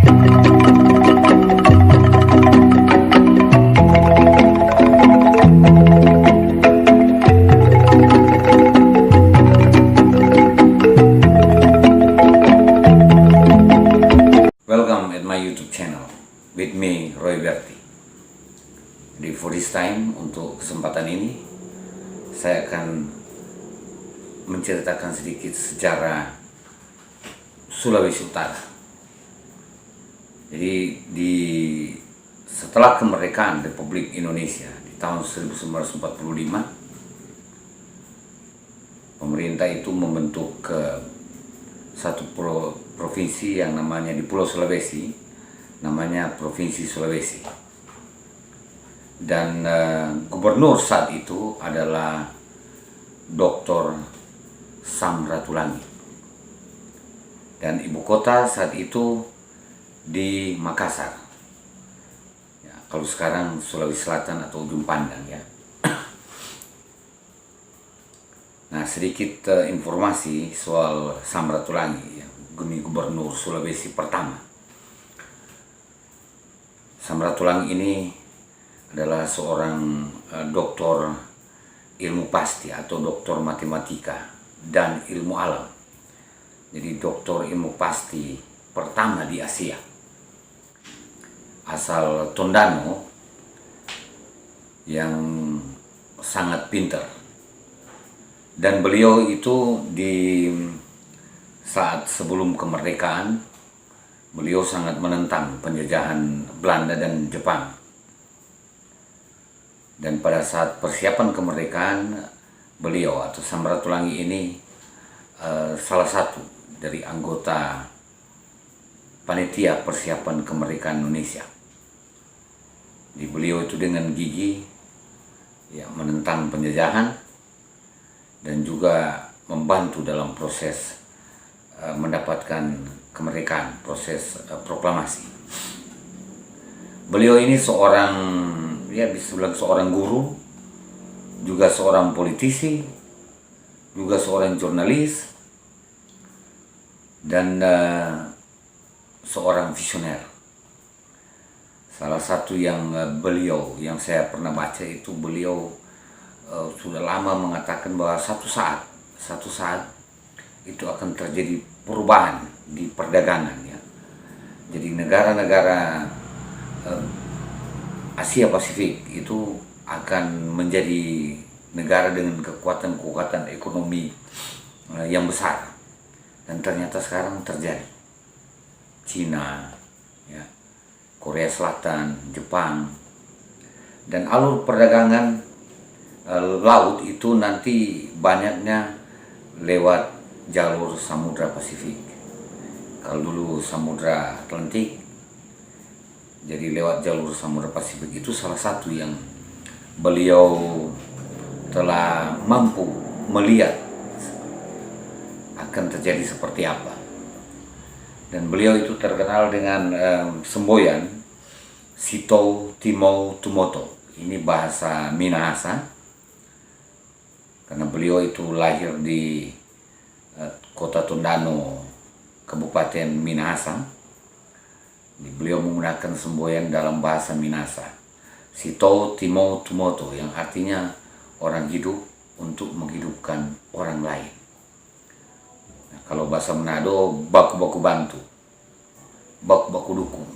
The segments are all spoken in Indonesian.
Welcome at my YouTube channel with me, Roy Berti. Jadi for this time, untuk kesempatan ini saya akan menceritakan sedikit sejarah Sulawesi Utara. Jadi setelah kemerdekaan Republik Indonesia di tahun 1945, pemerintah itu membentuk satu provinsi yang namanya di Pulau Sulawesi, namanya Provinsi Sulawesi. Dan gubernur saat itu adalah Dr. Samratulangi. Dan ibu kota saat itu di Makassar. Ya, kalau sekarang Sulawesi Selatan atau Ujung Pandang ya. Nah, sedikit informasi soal Samratulangi, ya, gubernur Sulawesi pertama. Samratulangi ini adalah seorang doktor ilmu pasti atau doktor matematika dan ilmu alam. Jadi doktor ilmu pasti pertama di Asia. Asal Tondano yang sangat pintar. Dan beliau itu di saat sebelum kemerdekaan, beliau sangat menentang penjajahan Belanda dan Jepang. Dan pada saat persiapan kemerdekaan, beliau atau Samratulangi ini salah satu dari anggota panitia persiapan kemerdekaan Indonesia. Di beliau itu dengan gigih ya, menentang penjajahan dan juga membantu dalam proses mendapatkan kemerdekaan, proses proklamasi. Beliau ini seorang, ya bisa bilang seorang guru, juga seorang politisi, juga seorang jurnalis, dan seorang visioner. Salah satu yang beliau, yang saya pernah baca itu beliau sudah lama mengatakan bahwa satu saat itu akan terjadi perubahan di perdagangan ya. Jadi negara-negara Asia Pasifik itu akan menjadi negara dengan kekuatan ekonomi yang besar. Dan ternyata sekarang terjadi. Cina, ya, Korea Selatan, Jepang, dan alur perdagangan laut itu nanti banyaknya lewat jalur Samudra Pasifik. Kalau dulu Samudra Atlantik, jadi lewat jalur Samudra Pasifik itu salah satu yang beliau telah mampu melihat akan terjadi seperti apa. Dan beliau itu terkenal dengan semboyan Sito Timou Tumoto. Ini bahasa Minahasa. Karena beliau itu lahir di kota Tondano, Kabupaten Minahasa. Beliau menggunakan semboyan dalam bahasa Minahasa, Sito Timou Tumoto, yang artinya orang hidup untuk menghidupkan orang lain. Nah, kalau bahasa Manado, baku-baku bantu, baku-baku dukung,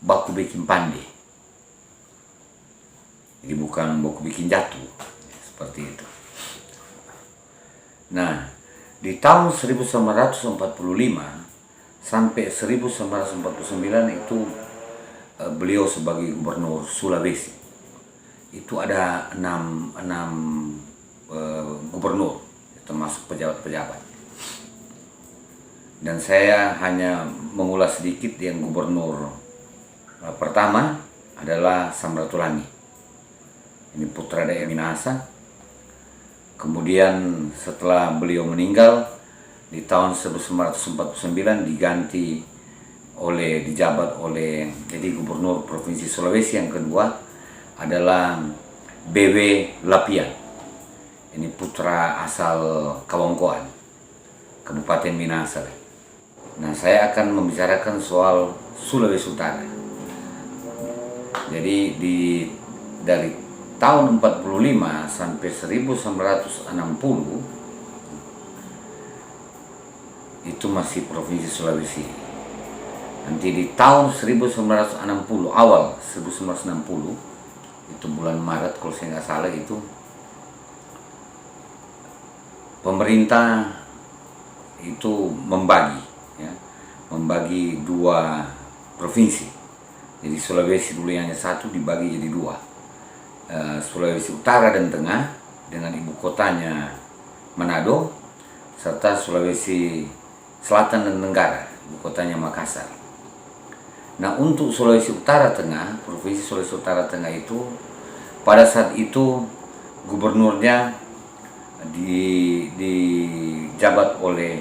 baku bikin pandai. Jadi bukan baku bikin jatuh. Seperti itu. Nah, di tahun 1945 sampai 1949 itu beliau sebagai gubernur Sulawesi. Itu ada enam gubernur, termasuk pejabat-pejabat. Dan saya hanya mengulas sedikit yang gubernur pertama adalah Samratulangi. Ini putra dari Minahasa. Kemudian setelah beliau meninggal di tahun 1949 dijabat oleh jadi gubernur Provinsi Sulawesi yang kedua adalah BW Lapian. Ini putra asal Kawangkoan, Kabupaten Minahasa. Nah, saya akan membicarakan soal Sulawesi Utara. Jadi dari tahun 45 sampai 1960 itu masih Provinsi Sulawesi. Nanti di tahun 1960, awal 1960, itu bulan Maret kalau saya nggak salah, itu pemerintah itu membagi dua provinsi. Jadi Sulawesi dulu yang hanya satu dibagi jadi dua, Sulawesi Utara dan Tengah dengan ibu kotanya Manado, serta Sulawesi Selatan dan Tenggara, ibu kotanya Makassar. Nah, untuk Sulawesi Utara Tengah, Provinsi Sulawesi Utara Tengah itu pada saat itu gubernurnya dijabat oleh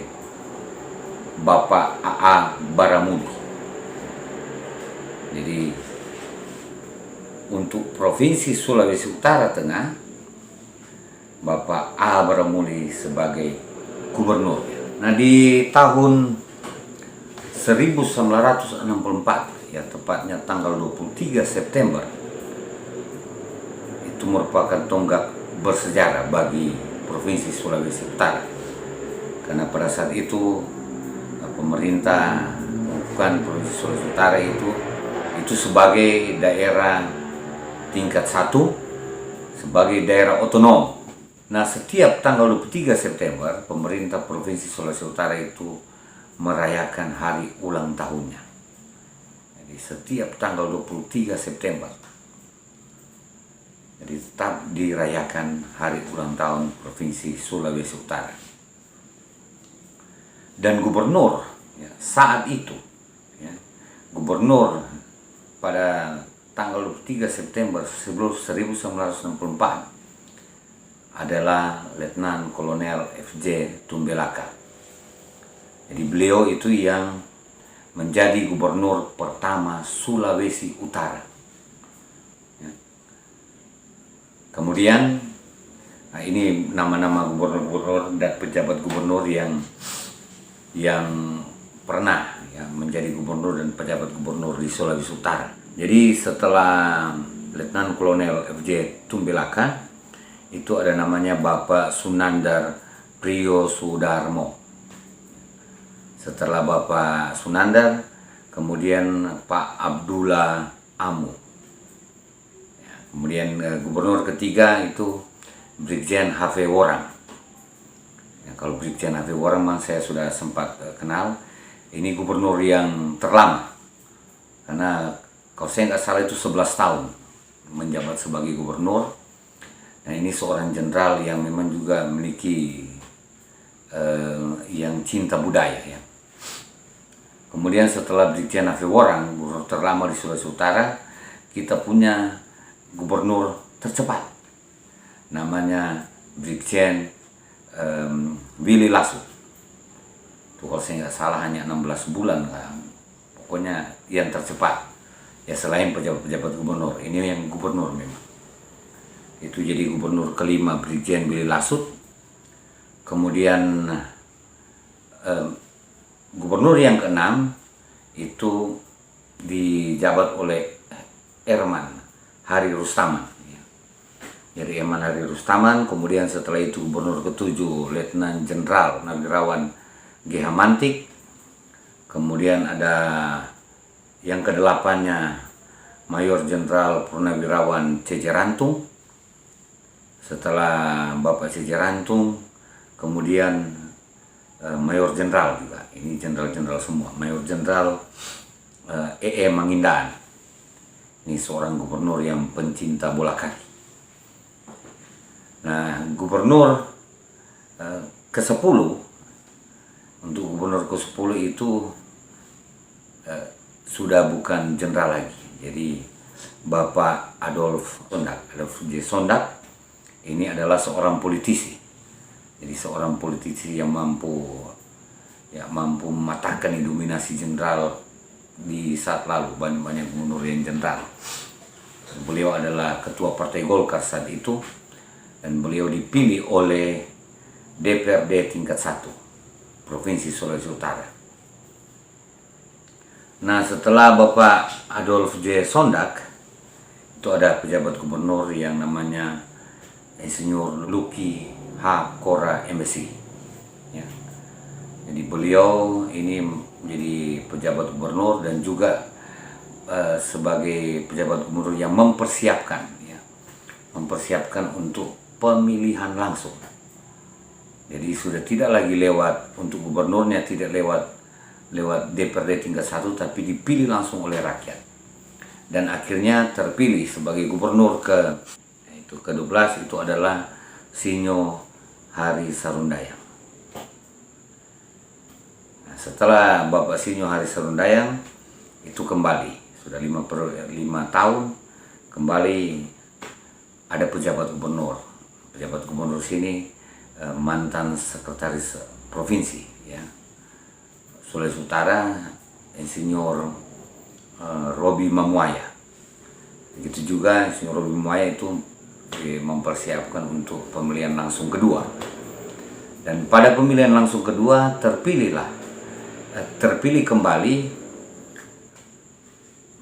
Bapak A.A. Baramuli. Jadi untuk Provinsi Sulawesi Utara Tengah, Bapak A. Baramuli sebagai gubernur. Nah, di tahun 1964, ya tepatnya tanggal 23 September, itu merupakan tonggak bersejarah bagi Provinsi Sulawesi Utara. Karena pada saat itu pemerintah bukan Provinsi Sulawesi Utara itu sebagai daerah tingkat 1, sebagai daerah otonom. Nah, setiap tanggal 23 September pemerintah Provinsi Sulawesi Utara itu merayakan hari ulang tahunnya. Jadi setiap tanggal 23 September jadi tetap dirayakan hari ulang tahun Provinsi Sulawesi Utara. Dan gubernur saat itu, gubernur pada tanggal 23 September 1964 adalah Letnan Kolonel F.J. Tumbelaka. Jadi beliau itu yang menjadi gubernur pertama Sulawesi Utara. Kemudian, nah ini nama-nama gubernur-gubernur dan pejabat gubernur yang pernah menjadi gubernur dan pejabat gubernur di Sulawesi Utara. Jadi setelah Letnan Kolonel F.J. Tumbelaka, itu ada namanya Bapak Sunandar Priyosudarmo. Setelah Bapak Sunandar, kemudian Pak Abdullah Amu. Kemudian gubernur ketiga itu Brigjen H.V. Worang. Kalau Brigjen H.V. Worang saya sudah sempat kenal. Ini gubernur yang terlama, karena kalau saya nggak salah itu 11 tahun menjabat sebagai gubernur. Nah, ini seorang jenderal yang memang juga memiliki yang cinta budaya ya. Kemudian setelah Brigjen H.V. Worang, gubernur terlama di Sulawesi Utara, kita punya gubernur tercepat, namanya Brigjen Willy Lasut. Itu kalau saya nggak salah hanya 16 bulan kan. Pokoknya yang tercepat ya, selain pejabat-pejabat gubernur. Ini yang gubernur memang. Itu jadi gubernur kelima Brigjen Willy Lasut. Kemudian gubernur yang keenam itu dijabat oleh Erman Hari Rustaman. Jadi Erman Hari Rustaman. Kemudian setelah itu gubernur ketujuh Letnan Jenderal Nawirawan G.H. Mantik. Kemudian ada yang kedelapannya Mayor Jenderal Purnawirawan C.J. Rantung. Setelah Bapak C.J. Rantung, kemudian Mayor Jenderal juga. Ini jenderal-jenderal semua. Mayor Jenderal E.E. Mangindaan. Ini seorang gubernur yang pencinta bola kaki. Nah, gubernur ke-10, untuk gubernur ke-10 itu sudah bukan jenderal lagi. Jadi Bapak Adolf J. Sondak ini adalah seorang politisi. Jadi seorang politisi yang mampu mematahkan dominasi jenderal di saat lalu. Banyak gubernur yang jenderal. Beliau adalah ketua Partai Golkar saat itu, dan beliau dipilih oleh DPRD tingkat 1 Provinsi Sulawesi Utara. Nah, setelah Bapak Adolf J. Sondak, itu ada pejabat gubernur yang namanya Insinyur Luki H. Kora Embassy. Ya. Jadi beliau ini menjadi pejabat gubernur dan juga sebagai pejabat gubernur yang mempersiapkan, mempersiapkan untuk pemilihan langsung. Jadi sudah tidak lagi lewat, untuk gubernurnya tidak lewat DPRD tingkat 1, tapi dipilih langsung oleh rakyat. Dan akhirnya terpilih sebagai gubernur ke-12 itu adalah Sinyo Hari Sarundayang. Nah, setelah Bapak Sinyo Hari Sarundayang itu kembali, sudah 5 tahun, kembali ada pejabat gubernur. Pejabat gubernur sini mantan sekretaris provinsi, ya, Sulawesi Utara, Insinyur Robi Mamuaya. Begitu juga Insinyur Robi Mamuaya itu mempersiapkan untuk pemilihan langsung kedua. Dan pada pemilihan langsung kedua terpilih kembali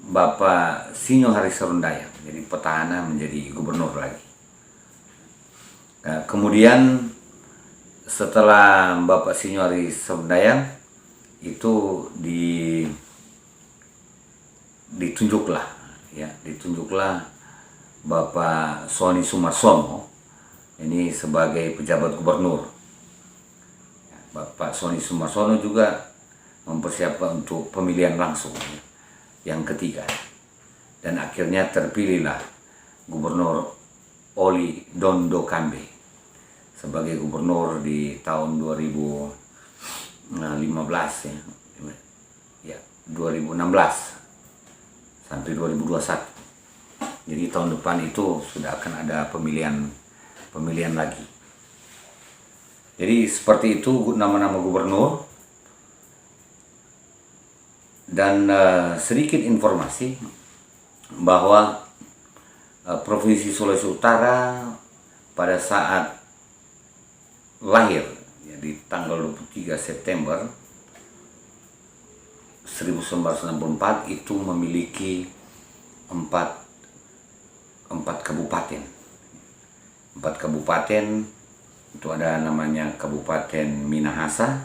Bapak Sinyo Hari Sarundayang, jadi petahana menjadi gubernur lagi. Kemudian setelah Bapak Sinyo Hari Sarundayang itu ditunjuklah Bapak Sony Sumarsono ini sebagai pejabat gubernur. Bapak Sony Sumarsono juga mempersiapkan untuk pemilihan langsung yang ketiga, dan akhirnya terpilihlah Gubernur Oli Dondo Kambe sebagai gubernur di tahun 2015 ya 2016 sampai 2021. Jadi tahun depan itu sudah akan ada pemilihan lagi. Jadi seperti itu nama-nama gubernur. Dan sedikit informasi bahwa Provinsi Sulawesi Utara pada saat lahir, ya, di tanggal 23 September 1964 itu memiliki empat kabupaten. 4 kabupaten itu ada namanya Kabupaten Minahasa,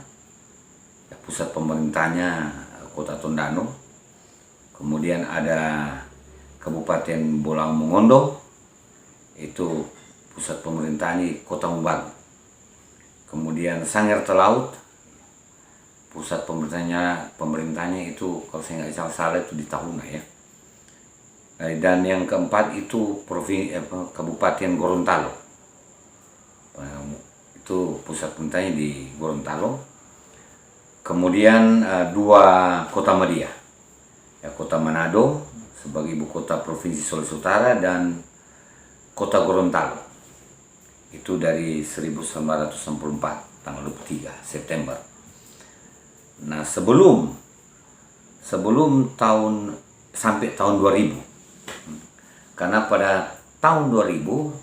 ya, pusat pemerintahnya Kota Tondano. Kemudian ada Kabupaten Bolang Mongondo, itu pusat pemerintahnya Kota Mubang. Kemudian Sangir Talaut, pusat pemerintahnya itu kalau saya nggak salah itu di Tahuna, ya. Dan yang keempat itu Kabupaten Gorontalo, itu pusat pemerintahnya di Gorontalo. Kemudian 2 kota media, ya, Kota Manado sebagai ibu kota Provinsi Sulawesi Utara dan Kota Gorontalo. Itu dari 1964 tanggal 23 September. Nah, sebelum sampai tahun 2000. Karena pada tahun 2000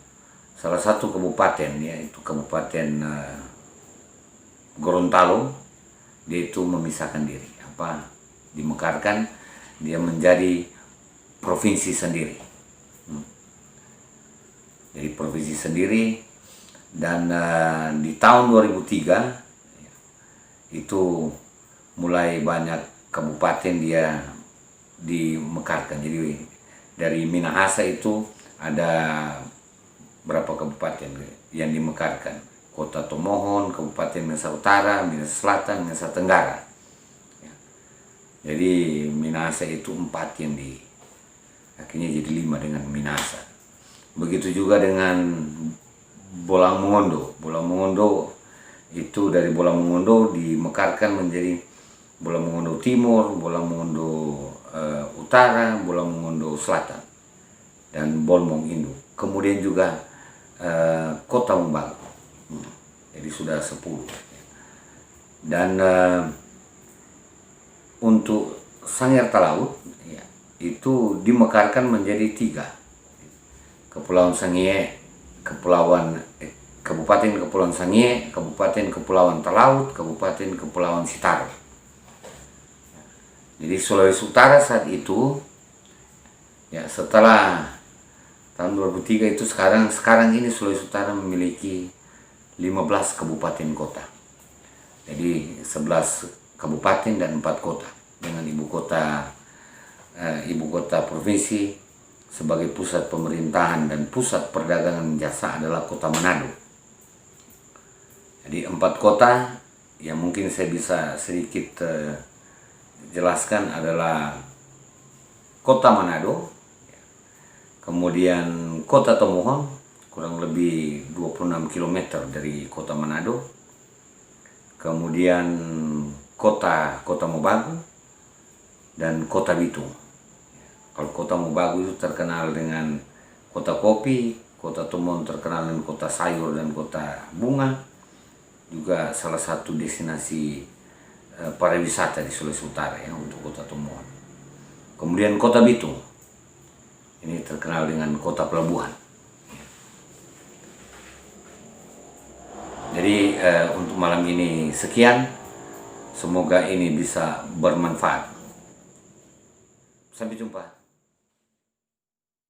salah satu kabupaten, yaitu Kabupaten Gorontalo, dia itu memisahkan diri, dimekarkan, dia menjadi provinsi sendiri. Jadi provinsi sendiri. Dan di tahun 2003 itu mulai banyak kabupaten dia dimekarkan. Jadi dari Minahasa itu ada berapa kabupaten yang dimekarkan? Kota Tomohon, Kabupaten Minahasa Utara, Minahasa Selatan, Minahasa Tenggara. Jadi Minahasa itu 4 yang akhirnya jadi 5 dengan Minahasa. Begitu juga dengan Bolang Mongondo. Bolang Mongondo itu dari Bolang Mongondo dimekarkan menjadi Bolang Mongondo Timur, Bolang Mongondo Utara, Bolang Mongondo Selatan, dan Bolmong Induk. Kemudian juga Kota Mumbang. Jadi sudah 10. Dan untuk Sangir Talaut, ya, itu dimekarkan menjadi 3. Kepulauan Sangihe, Kabupaten Kepulauan Sangihe, Kabupaten Kepulauan Talaut, Kabupaten Kepulauan Sitaro. Jadi Sulawesi Utara saat itu, ya setelah tahun 2003 itu, sekarang ini Sulawesi Utara memiliki 15 kabupaten kota. Jadi 11 kabupaten dan 4 kota dengan ibu kota provinsi sebagai pusat pemerintahan dan pusat perdagangan jasa adalah Kota Manado. Jadi 4 kota yang mungkin saya bisa sedikit jelaskan adalah Kota Manado, kemudian Kota Tomohon, kurang lebih 26 km dari Kota Manado, kemudian Kota Mobagu, dan Kota Bitung. Kalau Kota Mobagu itu terkenal dengan kota kopi, Kota Tomohon terkenal dengan kota sayur dan kota bunga, juga salah satu destinasi pariwisata di Sulawesi Utara ya untuk Kota Tomohon. Kemudian Kota Bitung, ini terkenal dengan kota pelabuhan. Jadi untuk malam ini sekian, semoga ini bisa bermanfaat. Sampai jumpa.